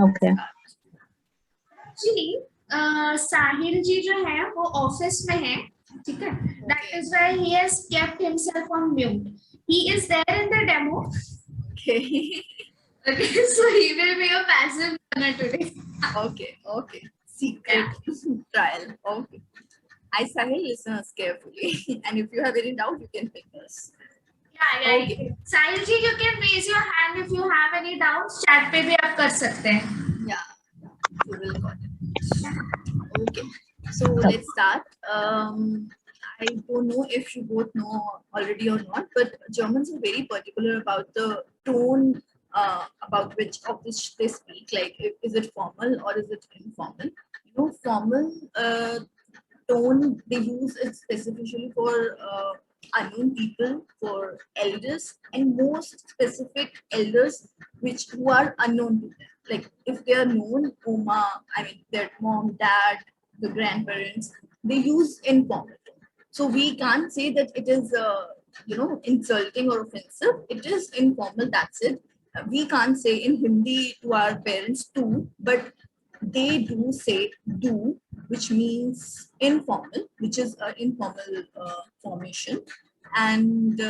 Okay. Actually साहिल जी जो है वो ऑफिस में है, ठीक है. That is why he has kept himself on mute. He is there in the demo. Okay. Okay, so he will be a passive learner today. Okay. Secret trial. Okay. I Sahil, listen us carefully. And if you have any doubt, you can pick us. Yeah. Okay. Sahil ji, you can raise your hand if you have any doubts. Chat पे भी आप कर सकते हैं. Yeah. We will got it. Okay. So let's start. I don't know if you both know already or not, but Germans are very particular about the tone about which they speak. Like, is it formal or is it informal? Formal tone they use it specifically for unknown people, for elders, and most specific elders who are unknown to them. Like if they are known, Oma, I mean their mom, dad, the grandparents, they use informal tone. So we can't say that it is insulting or offensive. It is informal. That's it. We can't say in Hindi to our parents too, but they do say do, which means informal, which is an informal formation. And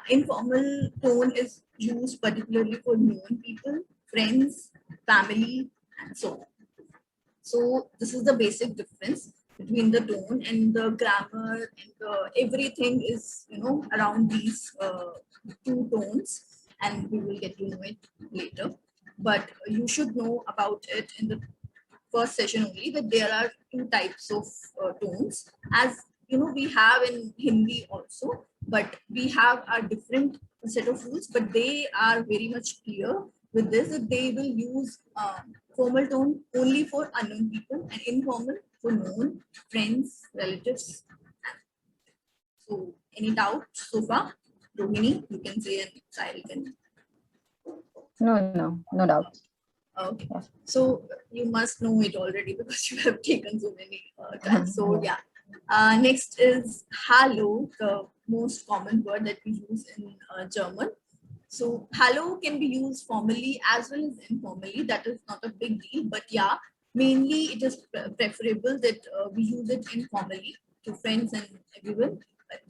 informal tone is used particularly for known people, friends, family, and so on. So this is the basic difference between the tone and the grammar, and everything is around these two tones, and we will get to know it later. But you should know about it in the first session only, that there are two types of tones, as we have in Hindi also, but we have a different set of rules, but they are very much clear with this, that they will use formal tone only for unknown people and informal for known friends, relatives. So any doubt so far? Rohini, you can say, and Sahil can. No doubt. Okay, so you must know it already because you have taken so many classes. So yeah, next is hallo, the most common word that we use in German. So hallo can be used formally as well as informally. That is not a big deal, but yeah, mainly it is preferable that we use it informally to friends and everyone.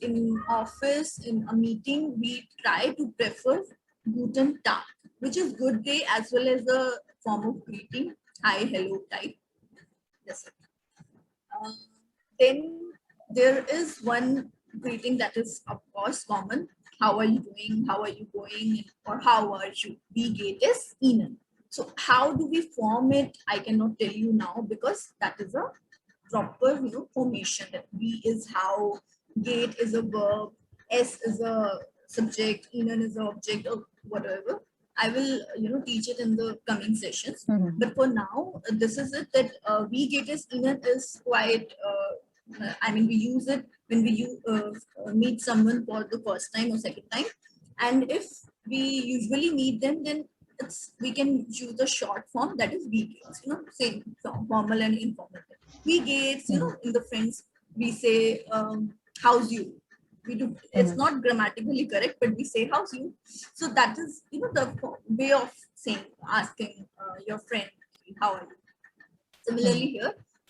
In office, in a meeting, we try to prefer Guten Tag, which is good day as well as a form of greeting, hi, hello type. Yes, sir. Then there is one greeting that is of course common. How are you doing? How are you going? Or how are you? Wie geht es Ihnen? So how do we form it? I cannot tell you now because that is a proper formation. That V is how, gate is a verb, S is a subject, Ihnen is an object, or whatever. I will teach it in the coming sessions. But for now, this is it, that we get is Ihnen is quite. I mean, we use it when we meet someone for the first time or second time, and if we usually meet them, then we can use the short form, that is we gates. Same formal and informal. We gates. In the friends we say how's you. We do. It's not grammatically correct, but we say how's you. So that is the way of saying, asking your friend how are you. Similarly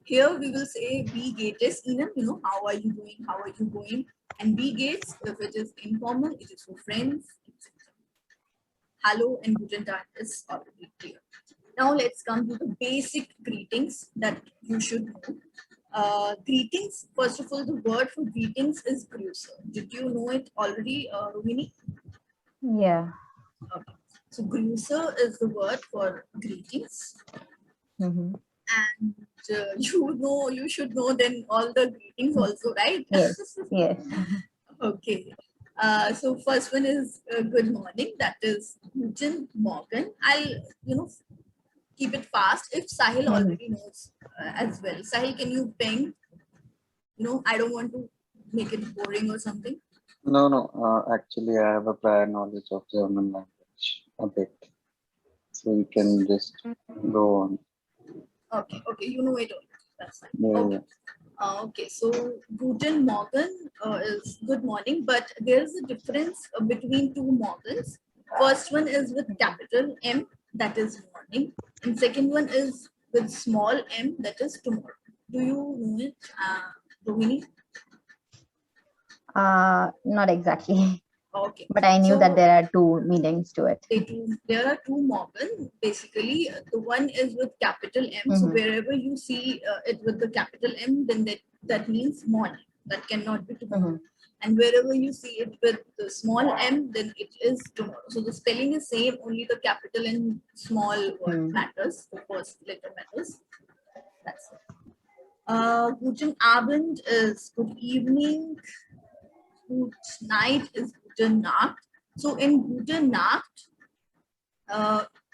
here we will say be gates Ihnen, how are you doing, how are you going, and be gates, if it is informal, it is for friends, etc. Hello and Guten Tag is already clear. Now let's come to the basic greetings that you should know. Greetings, first of all, the word for greetings is Grüße. Did you know it already, Rohini? Yeah. Okay. So Grüße is the word for greetings. And you should know then all the greetings also, right? Yes. Okay. So first one is good morning. That is Guten Morgen. I'll keep it fast if Sahil already knows as well. Sahil, can you ping? I don't want to make it boring or something. No. Actually, I have a prior knowledge of German language a bit, so you can just go on. Okay. You know it all. That's fine. Yeah, Okay. Okay, so Guten Morgen is good morning, but there is a difference between two morgens. First one is with capital M, that is morning. And second one is with small m, that is tomorrow. Do you know it, Rohini? Not exactly, Okay. but I knew that So there are two meanings to it. there are two Morgan. Basically, the one is with capital M. So Mhm. wherever you see it with the capital M, then that means morning. That cannot be tomorrow. Mhm. And wherever you see it with the small m, then it is tomorrow. So the spelling is same, only the capital and small word Mm. matters. The first letter matters. That's it. Guten Abend is good evening. Good night is guten Nacht. So in guten Nacht,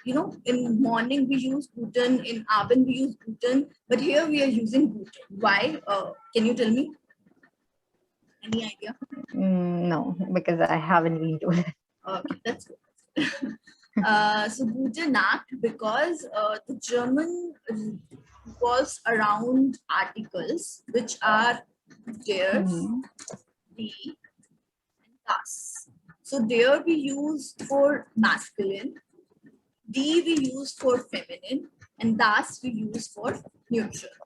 in morning we use guten, in Abend we use guten, but here we are using guten. Why? Can you tell me? Any idea? No, because I haven't been to it. Okay, that's good. So gute Nacht, because the German was around articles which are der, Mhm. die, and das. So there we use for masculine, die we use for feminine, and das we use for neutral.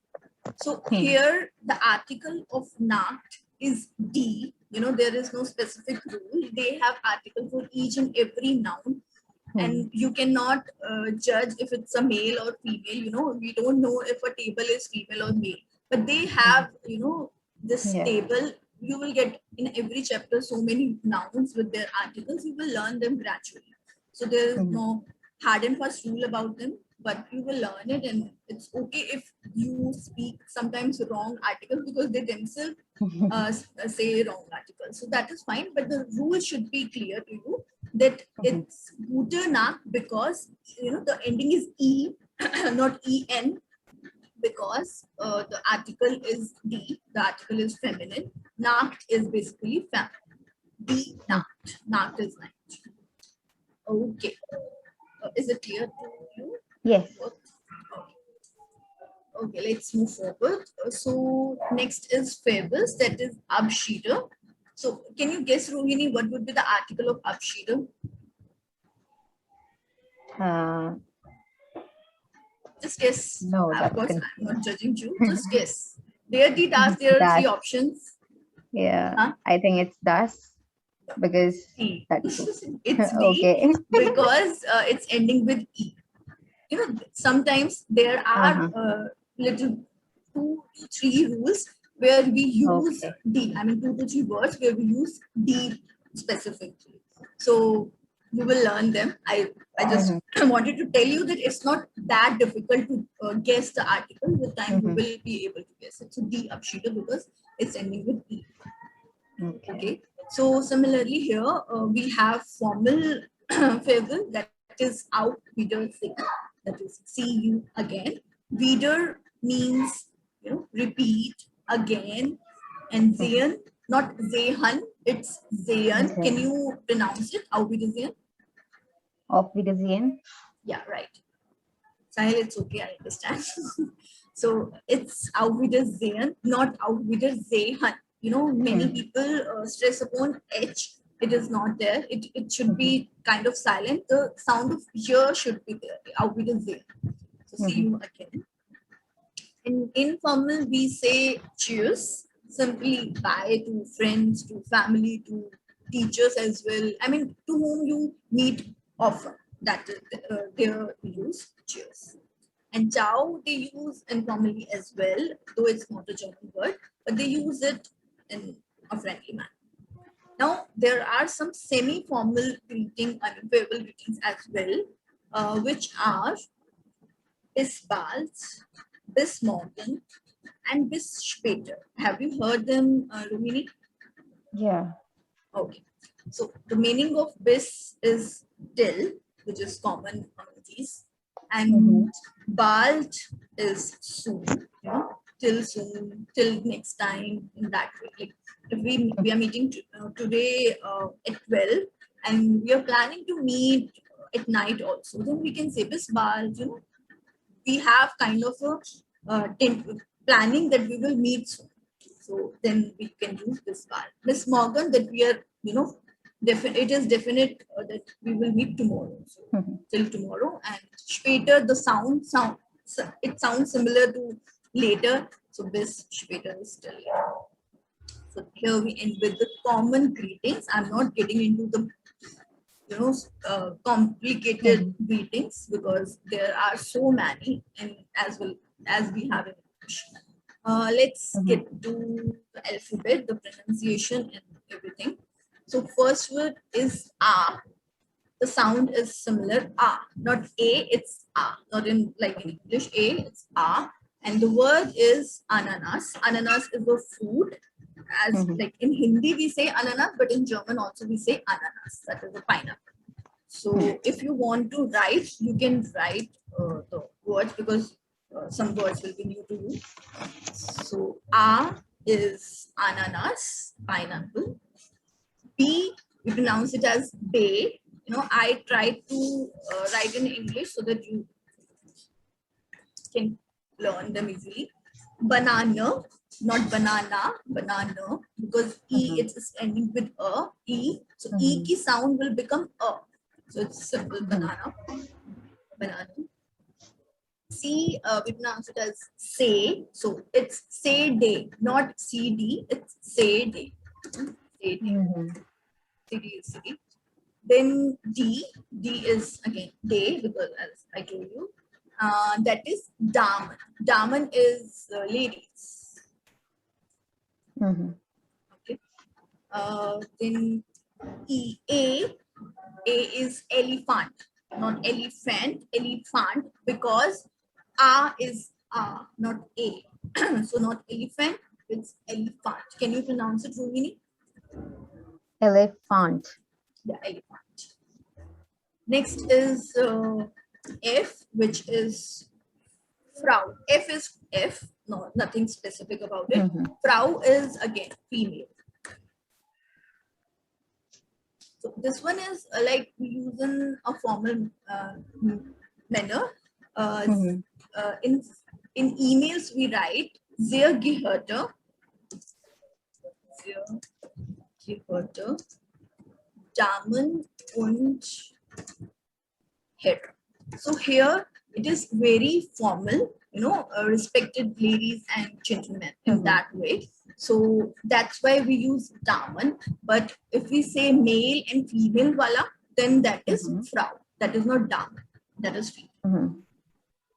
So Hmm. here the article of Nacht is D. There is no specific rule. They have article for each and every noun, and you cannot judge if it's a male or female. We don't know if a table is female or male, but they have this Yeah. table. You will get in every chapter so many nouns with their articles. You will learn them gradually. So there is Mhm. no hard and fast rule about them, but you will learn it, and it's okay if you speak sometimes wrong articles because they themselves say wrong articles. So that is fine, but the rule should be clear to you that Mhm. it's gute Nacht because the ending is e, not en, because the article is d, the article is feminine. Nacht is basically feminine. D Nacht. Nacht is night. Okay. Is it clear to you? Yes. Okay, let's move forward. So next is fables, that is Abschiede. So can you guess, Rohini, what would be the article of Abschiede? Uh, Just guess. no, Of that's course, I'm not confusing. judging you. Just guess. There the task, there are three Das. options. Yeah, Huh? I think it's das because D. that's true. It's D Okay. because it's ending with E. Sometimes there are Uh-huh. little 2 to 3 rules where we use Okay. D. I mean 2 to 3 words where we use D specifically. So you will learn them. I just wanted to tell you that it's not that difficult to guess the article. With time you Mhm. will be able to guess it. So D Abschiede because it's ending with E. Okay. Okay. So similarly here we have formal farewell, that is out wieder sing. That is see you again. Wieder means repeat again, and sehen, not sehen, it's sehen. Okay. Can you pronounce it? Auf Wiedersehen? Auf Wiedersehen. Yeah, right. Sahil, it's okay, I understand. So it's Auf Wiedersehen, not Auf Wiedersehen. Many people stress upon H. It is not there. It should be kind of silent. The sound of here should be there. Auf Wiedersehen. So see you again. In informal, we say cheers. Simply bye to friends, to family, to teachers as well. I mean, to whom you meet often. That is their use cheers. And ciao they use informally as well, though it's not a German word, but they use it in a friendly manner. Now, there are some semi-formal farewell greetings as well, which are bis bald, bis morgen, and bis später. Have you heard them, Rumini? Yeah. Okay. So the meaning of bis is till, which is common among these, and bald is soon, till soon, till next time, in that way. Like if we are meeting today at 12 and we are planning to meet at night also, then we can say bis bald, we have kind of a planning that we will meet soon. So then we can use this bar. This Morgan that we are, it is definite that we will meet tomorrow. So, Mhm. till tomorrow. And später, the sound, it sounds similar to later. So bis später is still later. So here we end with the common greetings. I'm not getting into the complicated greetings because there are so many, and as well as we have in English. Let's get to the alphabet, the pronunciation, and everything. So first word is ah. The sound is similar. Ah, not a, it's ah. Not in like in English, a, it's ah. And the word is ananas. Ananas is a food. As like in Hindi we say ananas, but in German also we say ananas. That is a pineapple. So if you want to write, you can write the words because some words will be new to you. So A is ananas, pineapple. B, we pronounce it as bay. I try to write in English so that you can learn them easily. Banana, not banana, banana, because E it's ending with a, E. So E ki sound will become a. So it's simple banana, banana. C, we pronounce it as say. So it's say day, not CD, it's say day. Say day. CD is city. Then D is again day because as I told you, that is daman. Daman is ladies. Okay. Then A is elephant, not elephant, elephant because A is A, not A. So not elephant, it's elephant. Can you pronounce it, Rumini? Elephant. Yeah, elephant. Next is F, which is Frau. F is F, no, nothing specific about it. Frau is again female. So this one is like we use in a formal manner. In emails we write sehr geehrter, Damen und Herren. So here it is very formal, respected ladies and gentlemen in that way. So that's why we use Damen. But if we say male and female wala, then that is Frau. That is not Damen. That is female.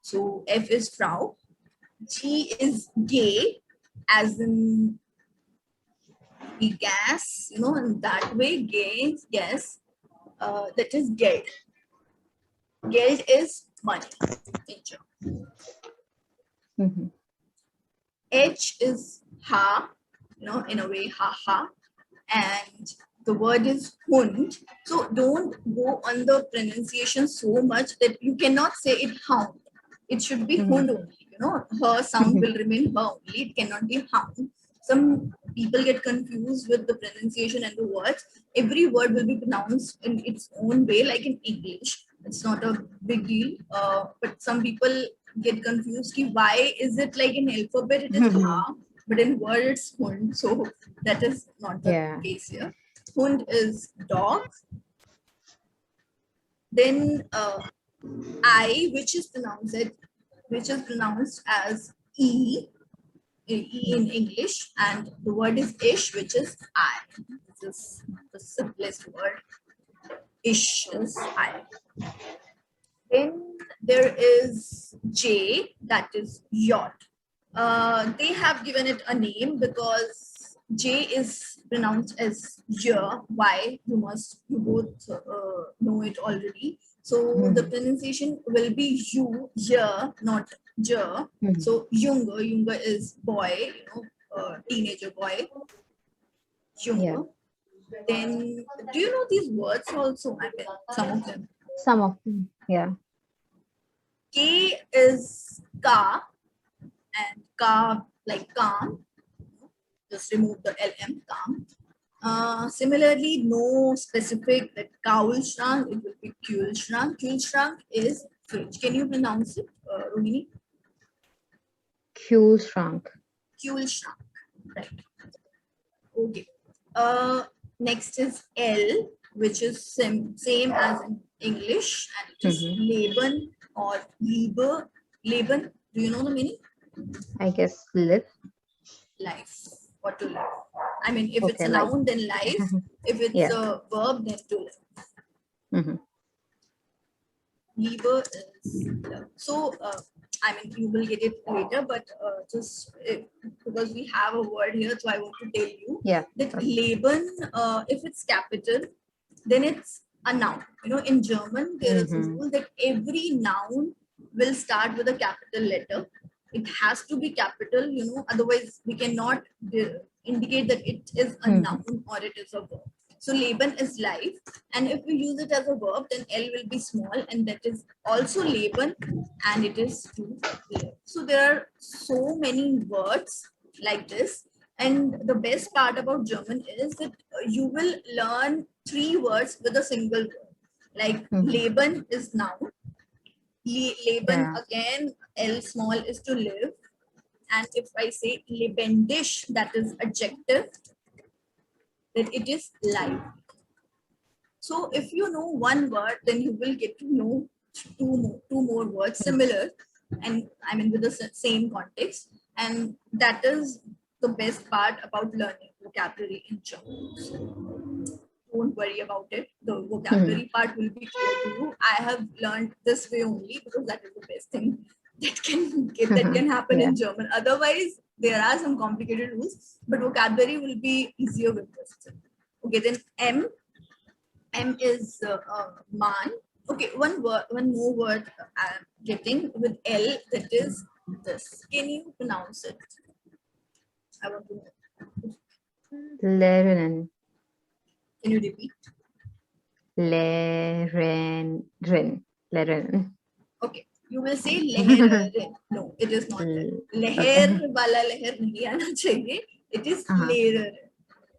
So F is Frau. G is gay, as in the gas, in that way, gay, yes. That is Geld. Geld is money. H is ha, in a way, ha ha. And the word is hund. So don't go on the pronunciation so much that you cannot say it hound. It should be hund only. Her sound will remain her only. It cannot be hound. Some people get confused with the pronunciation and the words. Every word will be pronounced in its own way, like in English. It's not a big deal. But some people get confused. Why is it like in alphabet it is ha, but in word it's hund. So that is not the case here. Hund is dog. Then I, which is pronounced as E in English, and the word is ish, which is I. This is the simplest word. Ish is I. Then there is J, that is yacht. They have given it a name because J is pronounced as year. Why? You both know it already. So the pronunciation will be you, year, not J. So younger is boy, teenager boy. Younger. Then do you know these words also? I mean, some of them. Some of them, yeah. K is ka, and ka like calm. Just remove the LM, calm. Similarly, no specific that Kaulschrank, it will be Kühlschrank. Kühlschrank is fridge. Can you pronounce it, Rohini? Kühlschrank. Kühlschrank, right. Okay. Next is L, which is same as in English, and it is Leben or Liebe. Leben, do you know the meaning? I guess live. Life, or to live. I mean, if it's Okay, a life. noun, then life. If it's Yeah. a verb, then to live. Mhm. Liebe is love. So, I mean, you will get it later, but because we have a word here, so I want to tell you Yeah. that Okay. Leben, if it's capital, then it's a noun. You know, in German, there is a rule that every noun will start with a capital letter. It has to be capital, you know, otherwise we cannot indicate that it is a noun or it is a verb. So Leben is life, and if we use it as a verb, then L will be small, and that is also Leben, and it is to live. So there are so many words like this, and the best part about German is that you will learn 3 words with a single word. Like Leben is noun, Leben Yeah. again, L small is to live, and if I say lebendig, that is adjective, then it is life. So if you know one word, then you will get to know two more words similar, and I mean with the same context, and that is the best part about learning vocabulary in German. So don't worry about it. The vocabulary part will be clear to you. I have learned this way only because that is the best thing that can happen Yeah. in German. Otherwise, there are some complicated rules, but vocabulary will be easier with this. Okay, then M is man. Okay, one more word I'm getting with L, that is this. Can you pronounce it? I want to know. Lernen. Can you repeat? Lernen. Lernen. Okay, you will say leher. No, it is not that. Leher wala leher nahi aana chahiye. It is leher.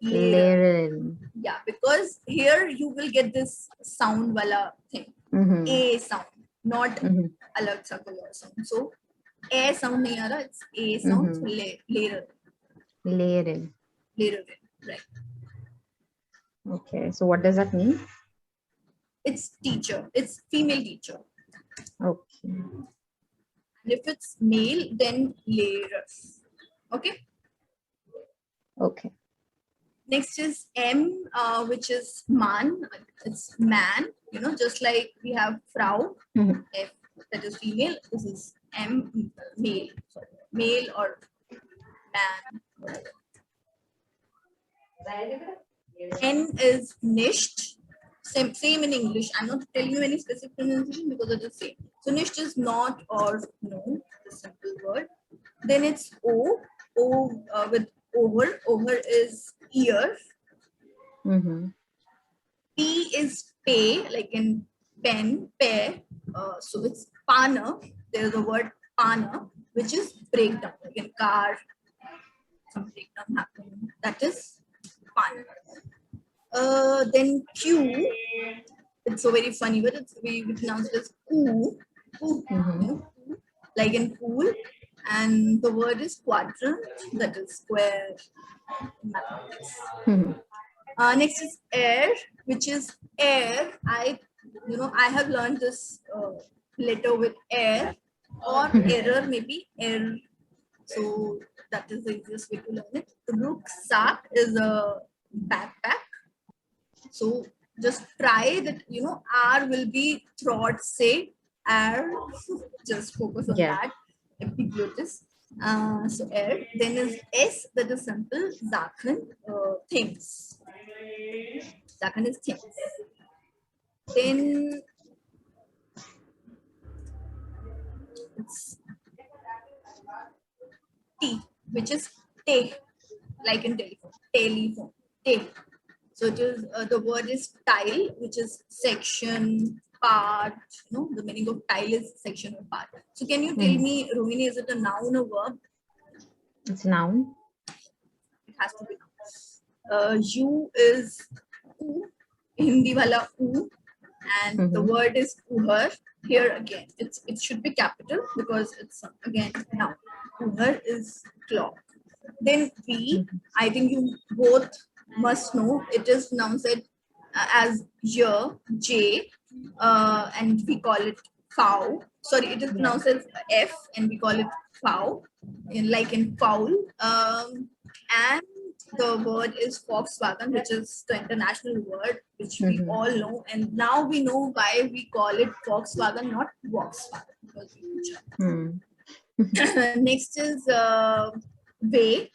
Lernen. Yeah, because here you will get this sound wala thing. A sound, not alag sa koई और sound. So A sound nahi aa raha, it's A sound. So leher. Lernen. Leher. Right. Okay. So what does that mean? It's teacher. It's female teacher. Okay. And if it's male, then leher. Okay. Okay. Next is M, which is man. It's man. You know, just like we have Frau, F, that is female. This is M, male. Sorry, male or man. Whatever. N is nicht. Same in English. I'm not telling you any specific pronunciation because it's the same. So nicht is not or no, the simple word. Then it's O. With over. Over is ear. P is pay, like in pen, pay. So it's pana. There's a word pana, which is breakdown, like in car, some breakdown happening. That is pana. Then Q. It's so very funny, but we pronounce it as ku. Ku, you know, like in pool. And the word is quadrant, that is square in mathematics. Next is air, which is air. I have learned this letter with air or error, maybe air. So that is the easiest way to learn it. The rucksack is a backpack. So just try that, R will be throat, say air. Just focus on that. Epiglottis. So air. Then is S, that is simple. Sachen, things. Sachen is things. Then it's T, which is take, like in telephone. Telephone. Take. So it is the word is tile, which is section, part. The meaning of tile is section or part. So can you tell me, Rohini, is it a noun or verb? It's a noun. It has to be noun. U is u, Hindi wala u, and the word is uher. Here again, it should be capital because it's again noun. Uher is clock. Then V, I think you both must know it is pronounced as year, J, and we call it foul. Sorry, it is pronounced as F, and we call it foul, like in foul. And the word is Volkswagen, which is the international word, which we all know. And now we know why we call it Volkswagen, not Volkswagen. Because we Next is way.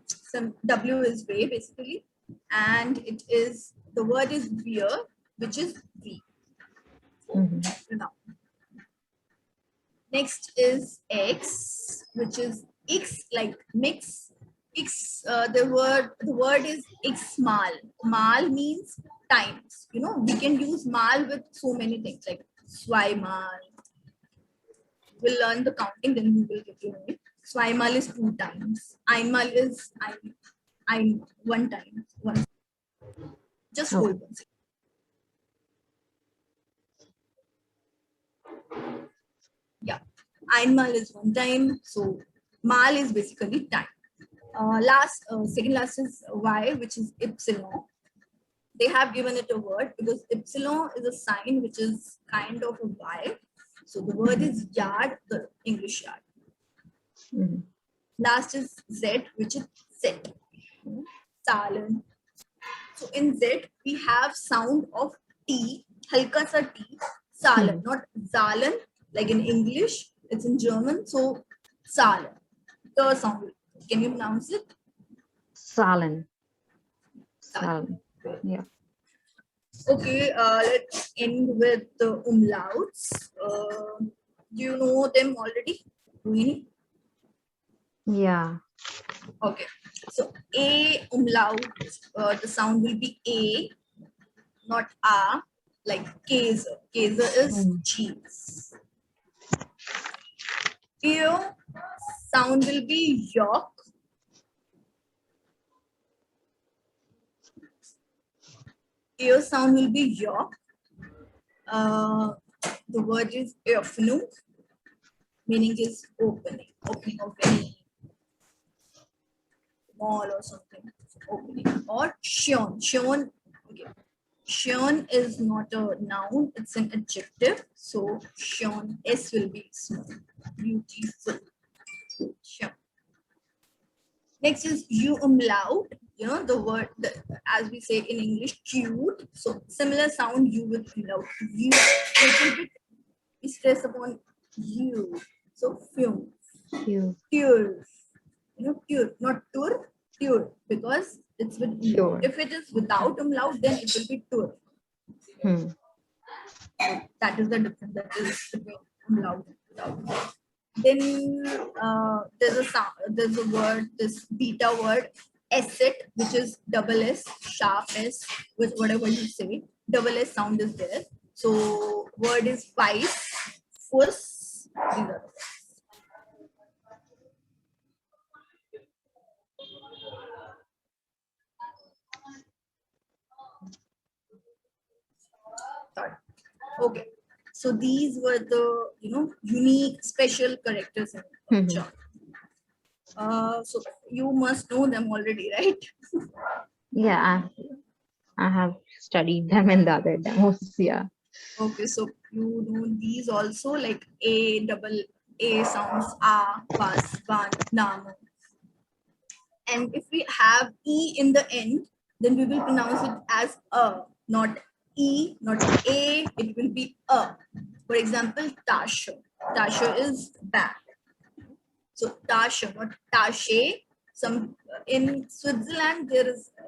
Some W is way basically, and it is the word is beer, which is V. Now, next is X, which is X like mix. X the word is Xmal. Mal means times. You know, we can use mal with so many things like swimal. We'll learn the counting, then we will get to know it. Swimal is 2 times. Einmal is I'm 1 time. One. Just hold on. Yeah. Einmal is 1 time. So mal is basically time. Second last is Y, which is epsilon. They have given it a word because epsilon is a sign which is kind of a Y. So the word is yard, the English yard. Last is Z, which is set. Salen. So in Z, we have sound of T, halka sa T, Salen, not Zalen, like in English, it's in German, so Salen. The sound. Can you pronounce it? Salen. Salen. Yeah. Okay, let's end with the umlauts. Do you know them already? Really? Yeah. Okay, so A umlaut, the sound will be A, not A, like Käse. Käse is cheese. Here, sound will be York. Here, sound will be York. The word is Öffnung, meaning is opening of any mall or something, opening. Or Schön. Schön, okay. Schön is not a noun, it's an adjective. So Schön, S will be small, beautiful. Schön. Next is U umlaut, you know, the word, as we say in English, cute. So similar sound U with umlaut. U, little bit stress upon U. So fume. Pure. Pure. You know, pure, not tur, pure, because it's with Pure. If it is without umlaut, then it will be tur. That is the difference that is between umlaut and without umlaut. Then there's a word, this beta word, asset, which is double S, sharp S, with whatever you say, double S sound is there. So word is vice, fuss, these are the words. Okay, so these were the unique special characters in German. So you must know them already, right? Yeah, I have studied them in the other demos. Yeah. Okay, so you know these also, like A, double A sounds, A, bas, ban, nam. And if we have E in the end, then we will pronounce it as a, not E, not A, it will be a. For example, Tasche. Tasche is bag. So Tasche, not Tasche. Some in Switzerland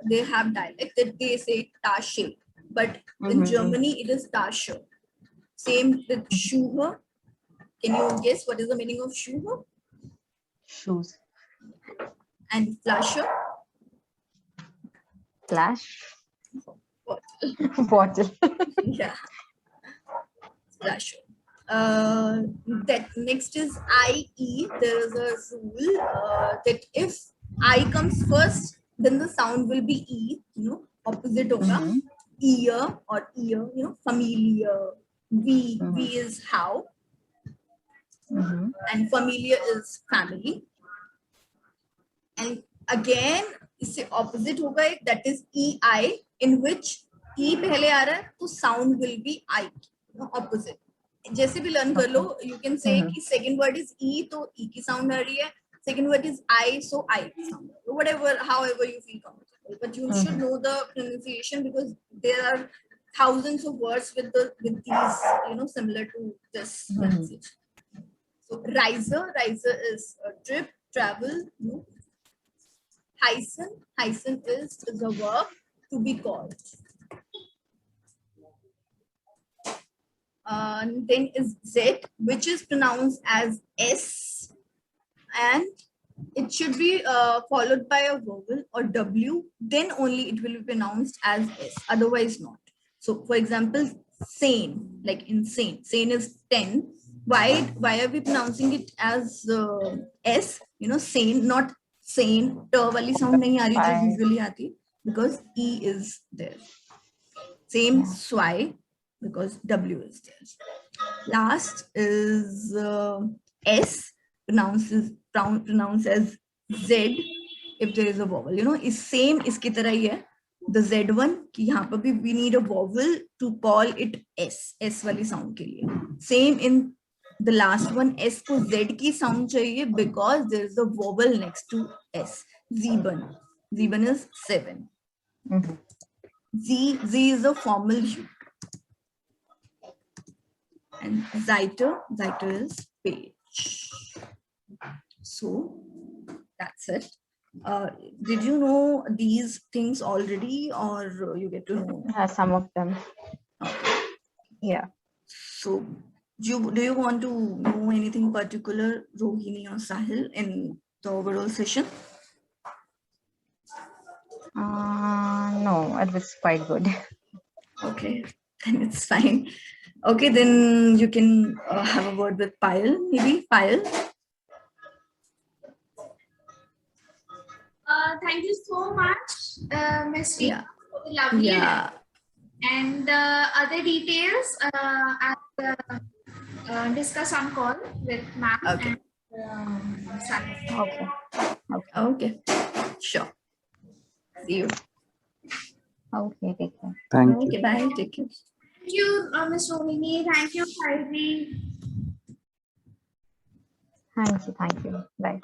they have dialect that they say Tasche, but in Germany it is Tasche. Same with Schuhe. Can you guess what is the meaning of Schuhe? Shoes. And Flasche? Flash. Bottle. Bottle. Yeah. Flasche. That next is IE. There is a rule that if I comes first, then the sound will be E, opposite hoga. Ear or ear, familiar. V is how. And familiar is family. And again, इससे opposite होगा एक, that is EI, in which E पहले आ रहा है तो sound will be I, opposite. जैसे भी learn कर लो, you can say कि second word is E तो E की sound आ रही है, second word is I so I की sound, whatever, however you feel comfortable, but you should know the pronunciation because there are thousands of words with these, similar to this pronunciation. So riser is a trip, travel, move. Hyson is a verb to be called. Then is Z, which is pronounced as S, and it should be followed by a vowel or W, then only it will be pronounced as S, otherwise not. So for example, sane, like insane. Sane is 10. Why are we pronouncing it as S? Sane, not sane. T wali sound nahi aa rahi jo usually aati, because E is there. Same swai, because W is there. Last is S, pronounced as Z if there is a vowel. Is same iski tarah hi hai. The Z1 ki yahan par bhi we need a vowel to call it S wali sound ke liye. Same in the last one, S ko Z ki sound chahiye because there is a vowel next to S. Zeban is 7. Z is a formal U. And Ziter is page. So that's it. Did you know these things already, or you get to know? Some of them. Yeah. So do you want to know anything particular, Rohini or Sahil, in the overall session? No, it was quite good. Okay, then it's fine. Okay, then you can have a word with Payal, maybe. Payal? Thank you so much, Ms. Rita, Yeah. for the lovely Yeah. and other details I'll discuss on call with ma'am Okay. and Sahil. Okay. Okay. Sure. See you. Okay, take care. Thank you. Okay, bye. Take care. Thank you, Ms. Rohini. Thank you, Sairi. Thank you. Bye.